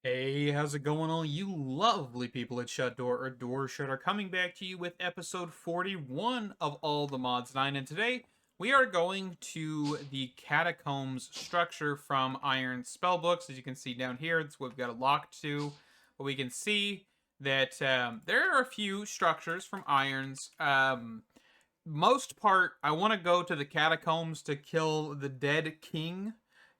Hey, how's it going, all you lovely people at Shut Door or Door Shut are coming back to you with episode 41 of All the Mods 9, and today we are going to the Catacombs structure from Iron Spellbooks. As you can see down here, it's what we've got it locked to, but we can see that there are a few structures from Irons. Most part, I want to go to the Catacombs to kill the dead king,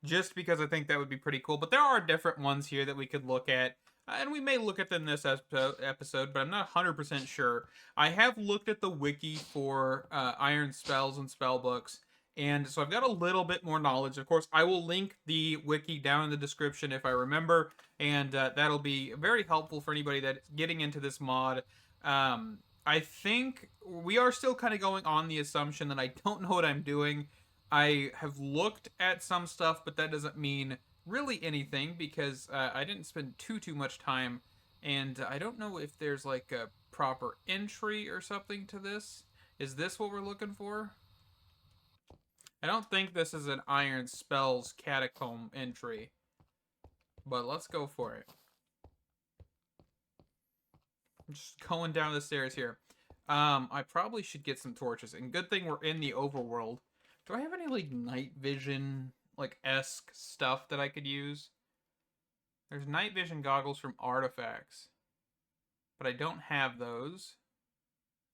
just because I think that would be pretty cool. But there are different ones here that we could look at, and we may look at them this episode, but I'm not 100% sure. I have looked at the wiki for Iron Spells and Spellbooks, and so I've got a little bit more knowledge. Of course, I will link the wiki down in the description if I remember, and that'll be very helpful for anybody that's getting into this mod. I think we are still kind of going on the assumption that I don't know what I'm doing. I have looked at some stuff, but that doesn't mean really anything because I didn't spend too much time, and I don't know if there's like a proper entry or something to this. Is this what we're looking for? I don't think this is an Iron Spells Catacomb entry, but let's go for it. I'm just going down the stairs here. I probably should get some torches, and good thing we're in the overworld. Do I have any like night vision like esque stuff that I could use? There's night vision goggles from artifacts, but I don't have those.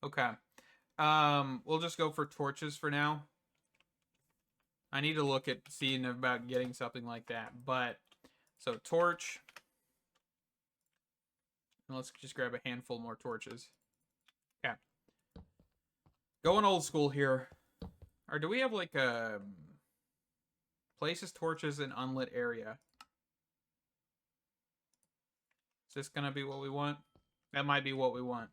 Okay. We'll just go for torches for now. I need to look at seeing about getting something like that, but so torch. And let's just grab a handful more torches. Okay. Going old school here. Or do we have like a places torches in unlit area? Is this gonna be what we want? That might be what we want.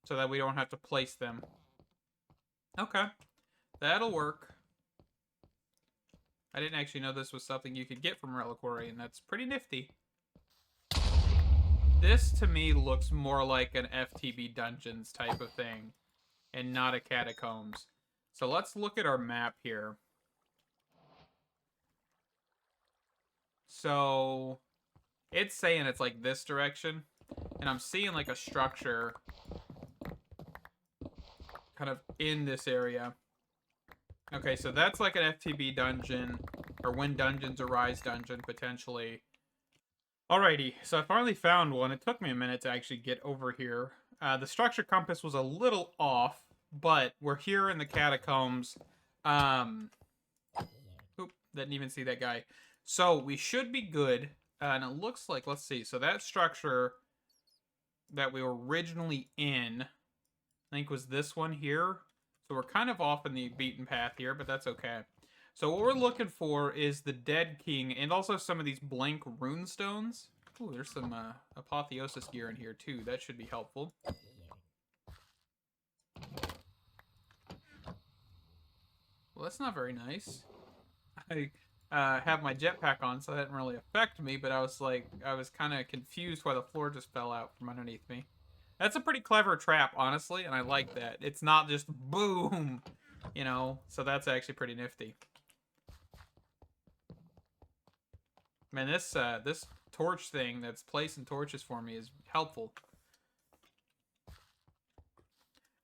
So that we don't have to place them. Okay. That'll work. I didn't actually know this was something you could get from Reliquary, and that's pretty nifty. This to me looks more like an FTB Dungeons type of thing, and not a Catacombs. So let's look at our map here. So it's saying it's like this direction, and I'm seeing like a structure kind of in this area. Okay, so that's like an FTB dungeon, or When Dungeons Arise dungeon, potentially. Alrighty, so I finally found one. It took me a minute to actually get over here. The structure compass was a little off, but we're here in the catacombs. Oop, didn't even see that guy. So we should be good. And it looks like, let's see. So that structure that we were originally in, I think was this one here. So we're kind of off in the beaten path here, but that's okay. So what we're looking for is the Dead King, and also some of these blank rune stones. Ooh, there's some apotheosis gear in here too. That should be helpful. Well, that's not very nice. I have my jetpack on, so that didn't really affect me, but I was kind of confused why the floor just fell out from underneath me. That's a pretty clever trap, honestly, and I like that. It's not just boom, you know, so that's actually pretty nifty. Man, this torch thing that's placing torches for me is helpful.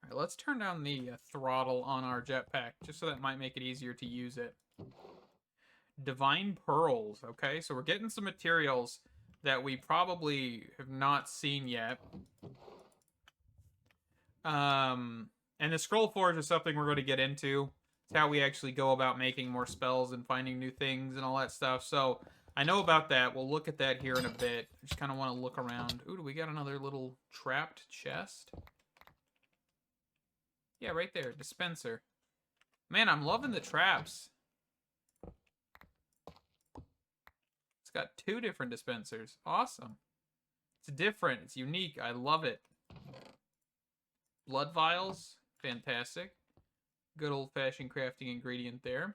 Alright, let's turn down the throttle on our jetpack, just so that might make it easier to use it. Divine Pearls, okay? So we're getting some materials that we probably have not seen yet. And the Scroll Forge is something we're going to get into. It's how we actually go about making more spells and finding new things and all that stuff. So I know about that. We'll look at that here in a bit. I just kind of want to look around. Ooh, do we got another little trapped chest? Yeah, right there. Dispenser. Man, I'm loving the traps. It's got 2 different dispensers. Awesome. It's different. It's unique. I love it. Blood vials. Fantastic. Good old-fashioned crafting ingredient there.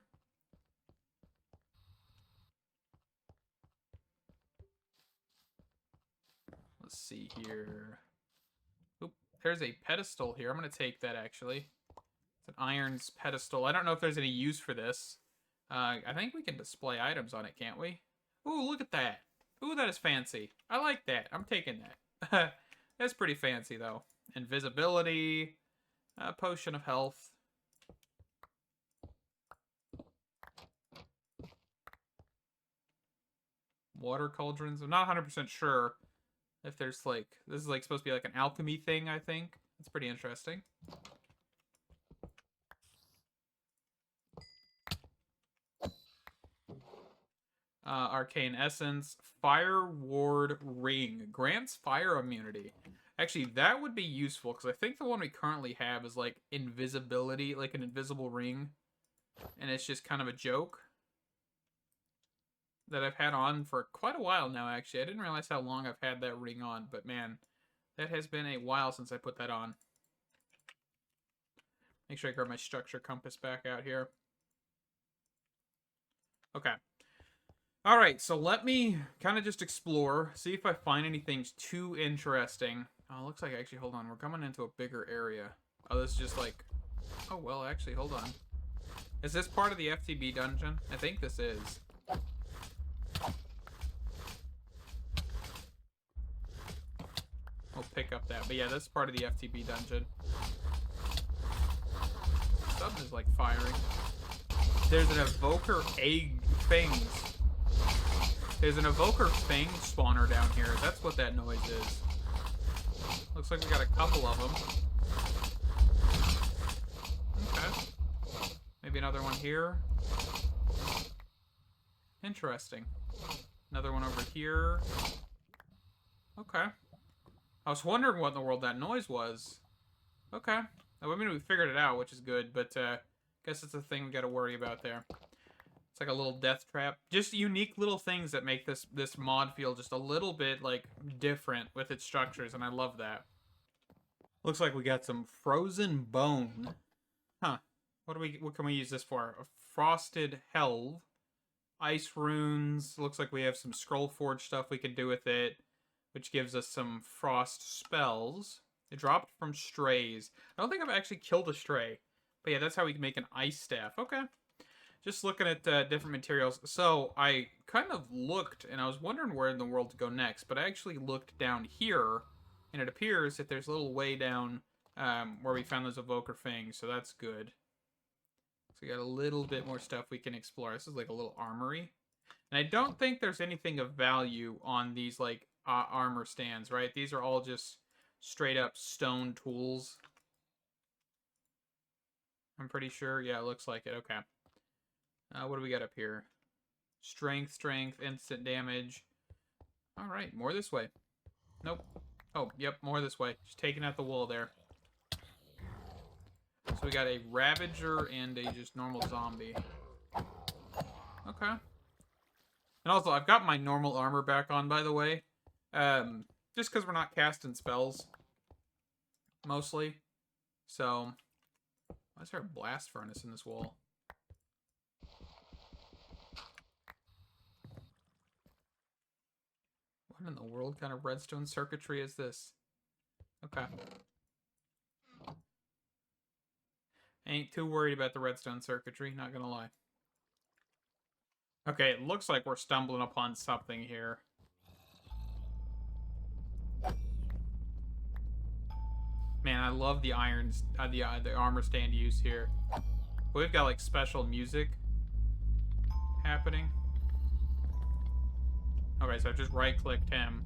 Let's see here. Oop, there's a pedestal here. I'm going to take that, actually. It's an iron's pedestal. I don't know if there's any use for this. I think we can display items on it, can't we? Ooh, look at that. Ooh, that is fancy. I like that. I'm taking that. That's pretty fancy, though. Invisibility. Potion of health. Water cauldrons. I'm not 100% sure if there's, like... This is, like, supposed to be, like, an alchemy thing, I think. It's pretty interesting. Arcane Essence. Fire Ward Ring. Grants fire immunity. Actually, that would be useful, because I think the one we currently have is, like, invisibility, like an invisible ring. And it's just kind of a joke that I've had on for quite a while now, actually. I didn't realize how long I've had that ring on, but man, that has been a while since I put that on. Make sure I grab my structure compass back out here. Okay. Alright, so let me kind of just explore, see if I find anything too interesting. Oh, looks like, actually, hold on, we're coming into a bigger area. Oh, this is just like... Oh, well, actually, hold on. Is this part of the FTB dungeon? I think this is. We'll pick up that. But yeah, this is part of the FTB dungeon. Something is, like, firing. There's an evoker egg fangs. There's an evoker fang spawner down here. That's what that noise is. Looks like we got a couple of them. Okay. Maybe another one here. Interesting. Another one over here. Okay. I was wondering what in the world that noise was. Okay. I mean, we figured it out, which is good, but guess it's a thing we gotta worry about there. It's like a little death trap. Just unique little things that make this mod feel just a little bit, like, different with its structures, and I love that. Looks like we got some frozen bone. Huh. What can we use this for? A frosted helve. Ice runes. Looks like we have some scroll forge stuff we can do with it, which gives us some frost spells. It dropped from strays. I don't think I've actually killed a stray. But yeah, that's how we can make an ice staff. Okay. Just looking at different materials. So I kind of looked, and I was wondering where in the world to go next, but I actually looked down here, and it appears that there's a little way down where we found those evoker fangs, so that's good. So we got a little bit more stuff we can explore. This is like a little armory. And I don't think there's anything of value on these, like, armor stands, right? These are all just straight up stone tools. I'm pretty sure. Yeah, it looks like it. Okay. What do we got up here? Strength, instant damage. Alright, more this way. Nope. Oh, yep, more this way. Just taking out the wool there. So we got a Ravager and a just normal zombie. Okay. And also, I've got my normal armor back on, by the way. Just because we're not casting spells. Mostly. So, why is there a blast furnace in this wall? What in the world kind of redstone circuitry is this? Okay. Ain't too worried about the redstone circuitry, not gonna lie. Okay, it looks like we're stumbling upon something here. Man, I love the irons, the armor stand use here. But we've got, like, special music happening. Okay, so I just right-clicked him.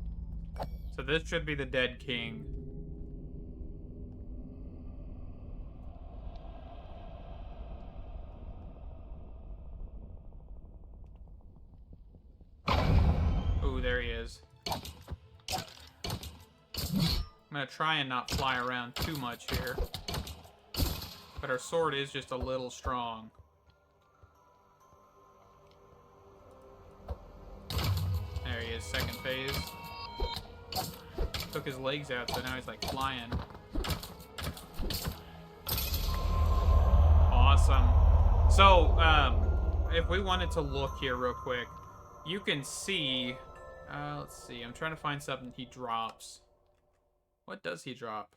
So this should be the Dead King. Ooh, there he is. I'm gonna try and not fly around too much here. But our sword is just a little strong. There he is, second phase. Took his legs out, so now he's like flying. Awesome. So, if we wanted to look here real quick, you can see... let's see, I'm trying to find something he drops. What does he drop?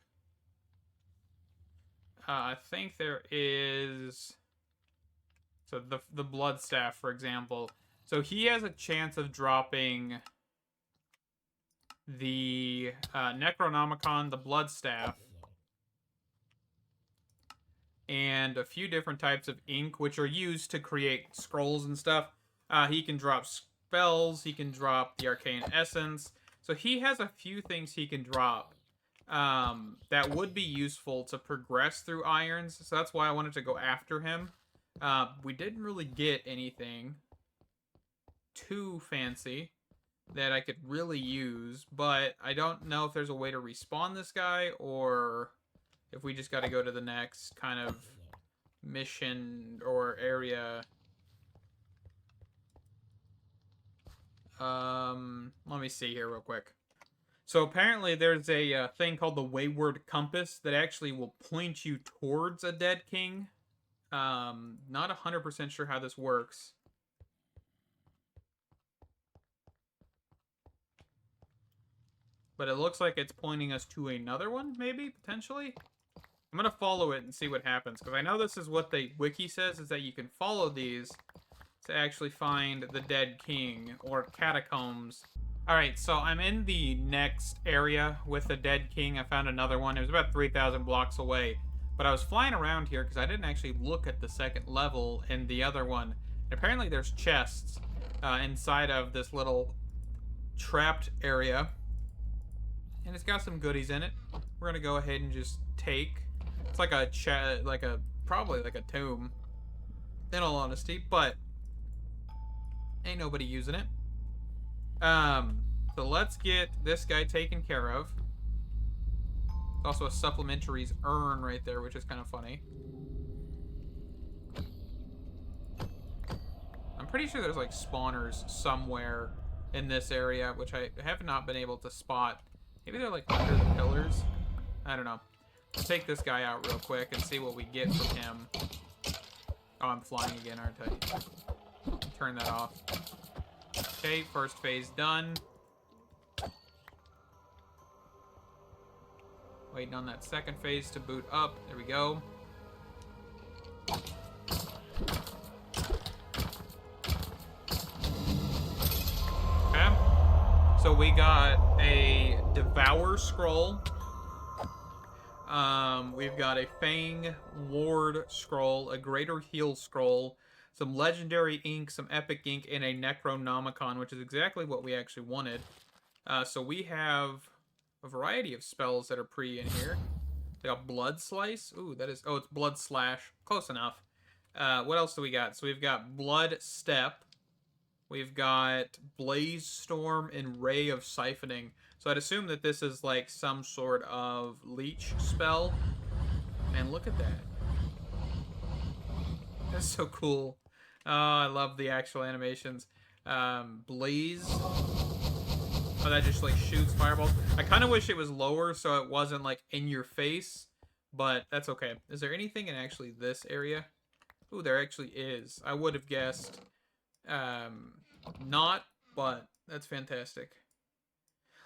I think there is... So the blood staff, for example. So he has a chance of dropping the Necronomicon, the Blood Staff, and a few different types of ink, which are used to create scrolls and stuff. He can drop spells. He can drop the Arcane Essence. So he has a few things he can drop that would be useful to progress through irons. So that's why I wanted to go after him. We didn't really get anything too fancy that I could really use, but I don't know if there's a way to respawn this guy or if we just got to go to the next kind of mission or area. Let me see here real quick. So apparently there's a thing called the Wayward Compass that actually will point you towards a dead king. Not 100% sure how this works. But it looks like it's pointing us to another one, maybe, potentially. I'm going to follow it and see what happens, because I know this is what the wiki says, is that you can follow these to actually find the dead king, or catacombs. Alright, so I'm in the next area with the dead king. I found another one. It was about 3,000 blocks away. But I was flying around here because I didn't actually look at the second level in the other one. And apparently there's chests inside of this little trapped area. And it's got some goodies in it. We're gonna go ahead and just take. It's like a probably like a tomb, in all honesty, but ain't nobody using it. So let's get this guy taken care of. There's also a supplementaries urn right there, which is kind of funny. I'm pretty sure there's like spawners somewhere in this area, which I have not been able to spot. Maybe they're like under the pillars. I don't know. Let's take this guy out real quick and see what we get from him. Oh, I'm flying again, aren't I? Turn that off. Okay, first phase done. Waiting on that second phase to boot up. There we go. Okay. So we got a Devour Scroll. We've got a Fang Ward Scroll, a Greater Heal Scroll, some Legendary Ink, some Epic Ink, and a Necronomicon, which is exactly what we actually wanted. So we have a variety of spells that are pretty in here. We got Blood Slice. Ooh, that is... Oh, it's Blood Slash. Close enough. What else do we got? So we've got Blood Step. We've got Blaze Storm and Ray of Siphoning. So I'd assume that this is like some sort of leech spell. Man, look at that. That's so cool. Oh, I love the actual animations. Blaze. Oh, that just like shoots fireballs. I kind of wish it was lower so it wasn't like in your face, but that's okay. Is there anything in actually this area? Ooh, there actually is. I would have guessed not, but that's fantastic.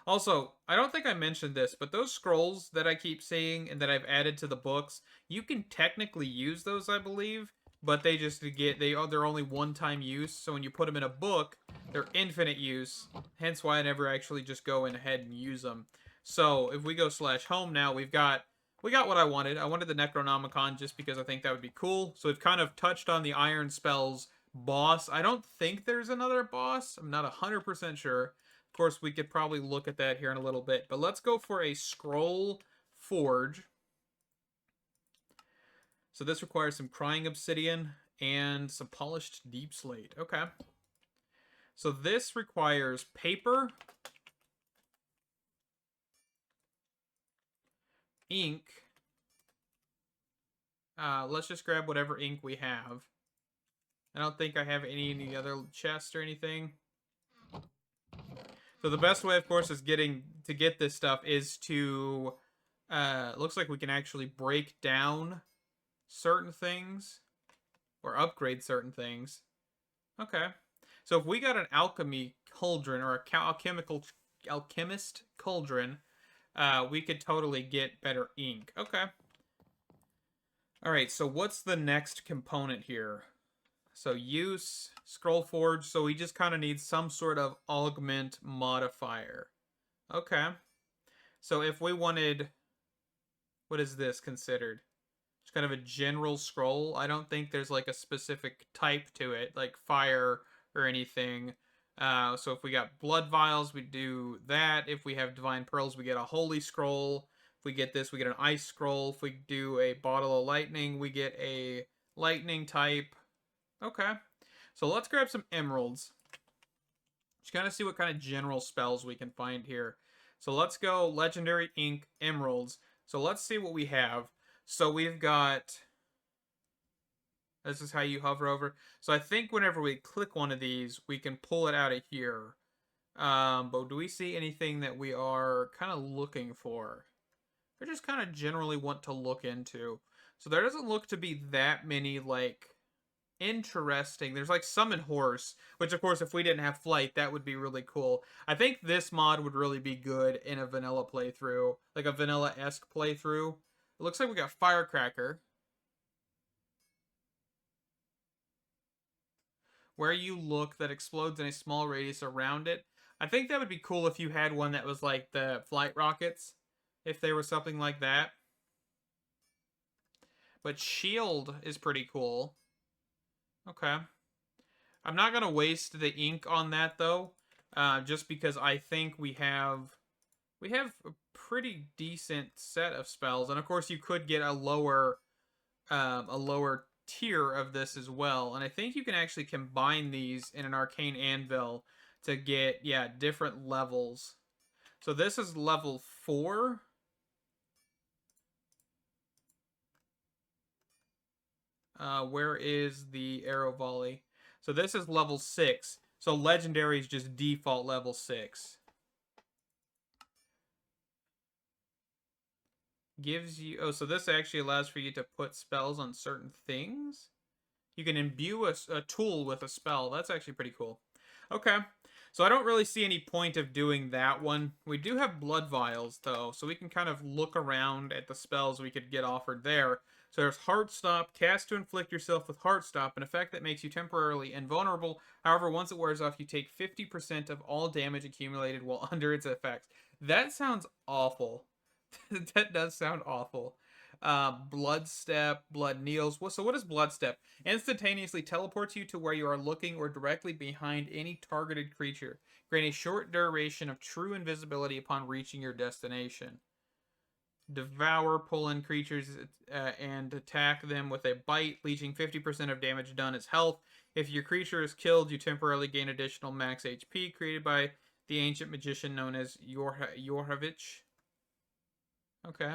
Also, I don't think I mentioned this, but those scrolls that I keep seeing and that I've added to the books, you can technically use those, I believe, but they just they're only one-time use. So when you put them in a book, they're infinite use. Hence why I never actually just go in ahead and use them. So if we go /home now, we got what I wanted. I wanted the Necronomicon just because I think that would be cool. So we've kind of touched on the Iron Spells boss. I don't think there's another boss. I'm not 100% sure. Of course, we could probably look at that here in a little bit. But let's go for a Scroll Forge. So this requires some Crying Obsidian and some Polished Deep Slate. Okay. So this requires paper, ink. Let's just grab whatever ink we have. I don't think I have any in the other chest or anything. So the best way, of course, is to get this stuff is to... looks like we can actually break down certain things or upgrade certain things. Okay. So if we got an alchemy cauldron or a alchemist cauldron, we could totally get better ink. Okay. All right, so what's the next component here? So use, Scroll Forge, so we just kind of need some sort of augment modifier. Okay. So if we wanted, what is this considered? It's kind of a general scroll. I don't think there's like a specific type to it, like fire or anything. So if we got blood vials, we do that. If we have divine pearls, we get a holy scroll. If we get this, we get an ice scroll. If we do a bottle of lightning, we get a lightning type. Okay. So let's grab some emeralds. Just kind of see what kind of general spells we can find here. So let's go legendary ink emeralds. So let's see what we have. So we've got, this is how you hover over. So I think whenever we click one of these, we can pull it out of here. But do we see anything that we are kind of looking for? Or just kind of generally want to look into. So there doesn't look to be that many, like, interesting. There's like summon horse, which of course if we didn't have flight, that would be really cool. I think this mod would really be good in a vanilla playthrough, like a vanilla-esque playthrough. It looks like we got firecracker. Where you look, that explodes in a small radius around it. I think that would be cool if you had one that was like the flight rockets, if they were something like that. But shield is pretty cool. Okay. I'm not going to waste the ink on that, though, just because I think we have a pretty decent set of spells. And, of course, you could get a lower tier of this as well. And I think you can actually combine these in an arcane anvil to get, yeah, different levels. So this is level 4. Where is the arrow volley? So this is level 6. So legendary is just default level 6. Gives you, oh, so this actually allows for you to put spells on certain things. You can imbue a tool with a spell. That's actually pretty cool. Okay. So I don't really see any point of doing that one. We do have blood vials, though, so we can kind of look around at the spells we could get offered there. So there's Heartstop. Cast to inflict yourself with Heartstop, an effect that makes you temporarily invulnerable. However, once it wears off, you take 50% of all damage accumulated while under its effects. That sounds awful. That does sound awful. Blood Step, Blood Kneels. So what is Blood Step? Instantaneously teleports you to where you are looking or directly behind any targeted creature. Grant a short duration of true invisibility upon reaching your destination. Devour, pull in creatures and attack them with a bite, leeching 50% of damage done as health. If your creature is killed, you temporarily gain additional max HP created by the ancient magician known as Yorhavich. Okay.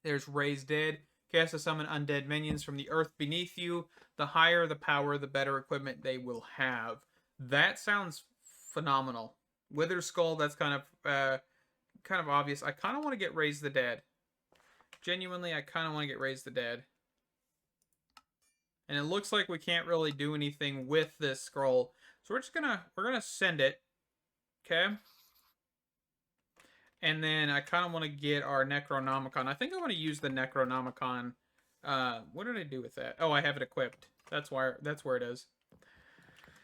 There's Raise Dead. Cast to summon undead minions from the earth beneath you. The higher the power, the better equipment they will have. That sounds phenomenal. Wither Skull, that's kind of obvious. I kind of want to get Raise the Dead. Genuinely, I kind of want to get Raise the Dead. And it looks like we can't really do anything with this scroll. So we're gonna send it. Okay. And then I kind of want to get our Necronomicon. I think I want to use the Necronomicon. What did I do with that? Oh, I have it equipped. That's where it is.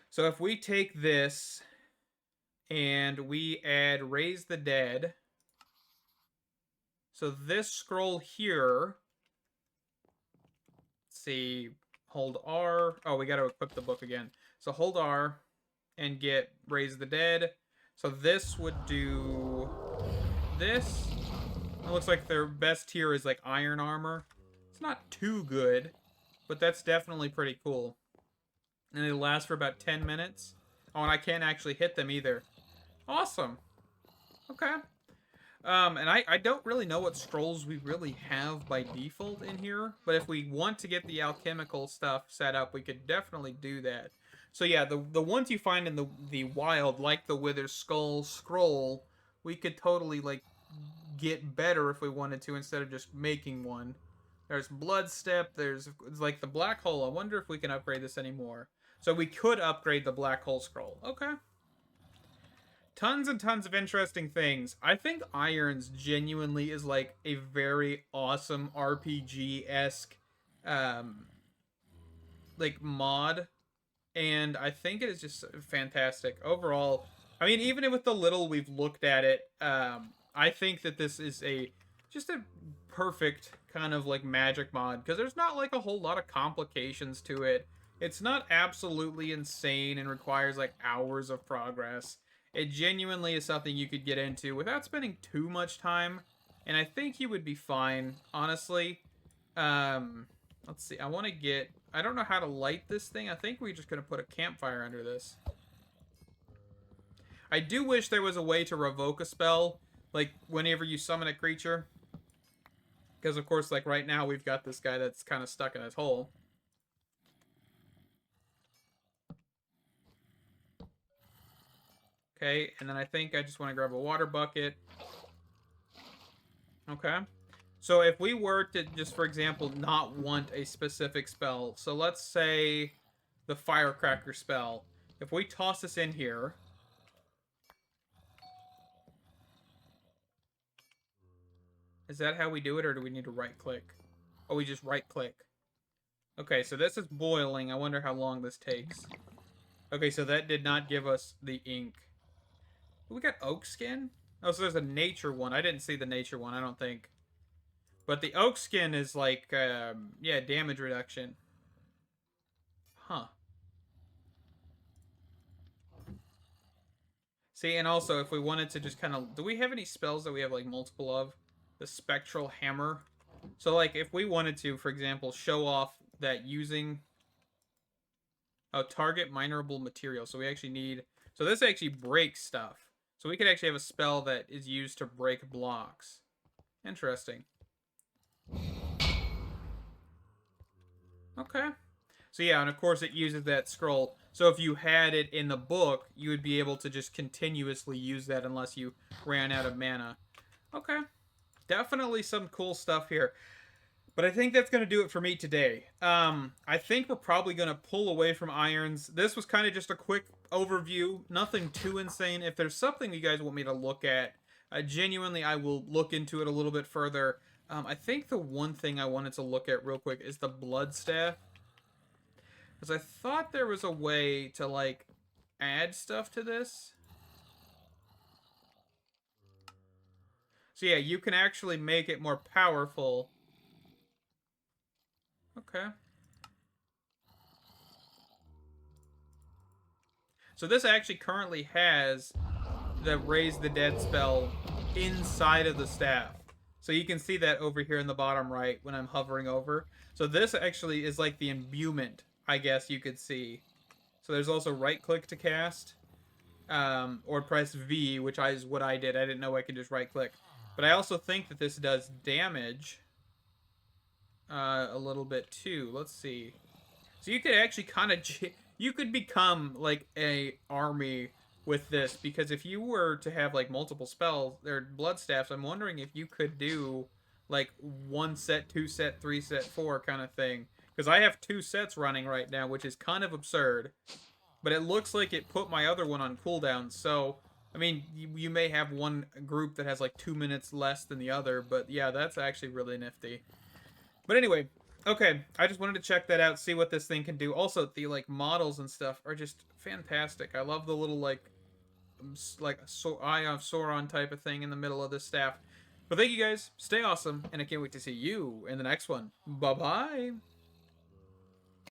So if we take this and we add Raise the Dead. So this scroll here, let's see, hold R. Oh, we got to equip the book again. So hold R and get Raise the Dead. So this would do this. It looks like their best tier is like iron armor. It's not too good, but that's definitely pretty cool. And they last for about 10 minutes. Oh, and I can't actually hit them either. Awesome. Okay. And I don't really know what scrolls we really have by default in here, but if we want to get the alchemical stuff set up, we could definitely do that. So yeah, the ones you find in the wild, like the Wither Skull scroll, we could totally like get better if we wanted to instead of just making one. There's Blood Step, there's like the Black Hole. I wonder if we can upgrade this anymore. So we could upgrade the Black Hole scroll. Okay. Tons and tons of interesting things. I think Irons genuinely is like a very awesome RPG-esque like mod, and I think it is just fantastic overall. I mean, even with the little we've looked at it, I think that this is just a perfect kind of like magic mod because there's not like a whole lot of complications to it. It's not absolutely insane and requires like hours of progress. It genuinely is something you could get into without spending too much time, and I think you would be fine, honestly. Um, let's see. I want to get. I don't know how to light this thing. I think we're just gonna put a campfire under this. I do wish there was a way to revoke a spell, like whenever you summon a creature. Because, of course, like right now, we've got this guy that's kind of stuck in his hole. Okay, and then I think I just want to grab a water bucket. Okay. So if we were to just, for example, not want a specific spell, so let's say the firecracker spell. If we toss this in here, is that how we do it, or do we need to right click? Oh, we just right click. Okay, so this is boiling. I wonder how long this takes. Okay, so that did not give us the ink. We got oak skin? Oh, so there's a nature one. I didn't see the nature one, I don't think. But the oak skin is like, yeah, damage reduction. Huh. See, and also, if we wanted to just kind of... Do we have any spells that we have, like, multiple of? The Spectral Hammer. So, like, if we wanted to, for example, show off that using... Oh, target minerable material. So we actually need... So this actually breaks stuff. So we could actually have a spell that is used to break blocks. Interesting. Okay. So yeah, and of course it uses that scroll. So if you had it in the book, you would be able to just continuously use that unless you ran out of mana. Okay. Definitely some cool stuff here. But I think that's going to do it for me today. I think we're probably going to pull away from irons. This was kind of just a quick overview. Nothing too insane. If there's something you guys want me to look at, genuinely, I will look into it a little bit further. I think the one thing I wanted to look at real quick is the blood staff. Because I thought there was a way to, like, add stuff to this. So yeah, you can actually make it more powerful. Okay. So this actually currently has the Raise the Dead spell inside of the staff. So you can see that over here in the bottom right when I'm hovering over. So this actually is like the imbuement, I guess you could see. So there's also right click to cast. Or press V, which is what I did. I didn't know I could just right click. But I also think that this does damage a little bit too. Let's see. So you could actually kind of... You could become like a army with this, because if you were to have like multiple spells, they're blood staffs, I'm wondering if you could do like 1 set, 2 set, 3 set, 4 kind of thing. Because I have 2 sets running right now, which is kind of absurd. But it looks like it put my other one on cooldown, so... I mean, you may have one group that has like 2 minutes less than the other, but yeah, that's actually really nifty. But anyway, okay, I just wanted to check that out, see what this thing can do. Also, the like models and stuff are just fantastic. I love the little like Eye of Sauron type of thing in the middle of this staff. But thank you guys, stay awesome, and I can't wait to see you in the next one. Bye bye.